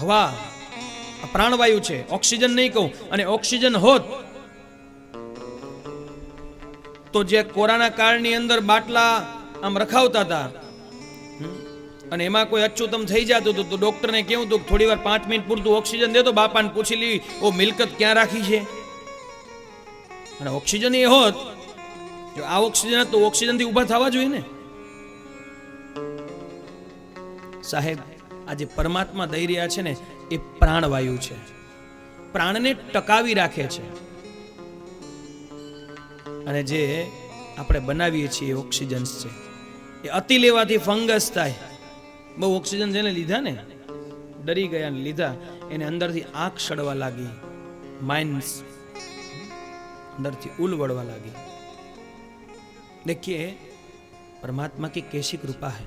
હવા પ્રાણવાયુ છે, ઓક્સિજન નહીં કહું. અને ઓક્સિજન હોત તો જે કોરોના કાળની અંદર બાટલા આમ રખાવતા હતા અને એમાં કોઈ અચ્યુતમ થઈ જતું હતું તો ડોક્ટરને કેવું હતું થોડી વાર 5 મિનિટ પૂરતું ઓક્સિજન દે તો બાપાને પૂછી લી ઓ મિલકત ક્યાં રાખી છે. અને ઓક્સિજન એ હોત, જો આ ઓક્સિજન તો ઓક્સિજન થી ઉભા થવા જોઈએ ને. સાહેબ આજે પરમાત્મા દઈ રહ્યા છે ને એ પ્રાણવાયુ છે, પ્રાણને ટકાવી રાખે છે. અને જે આપણે બનાવીએ છીએ ઓક્સિજન છે એ અતિ લેવાથી ફંગસ થાય. બહુ ઓક્સિજન જેને લીધા ને ડરી ગયા ને લીધા એને અંદરથી આંખ સડવા લાગી, માઇન્ડ अंदर उल वड़वा लगी. देखिए परमात्मा की कैसी कृपा है.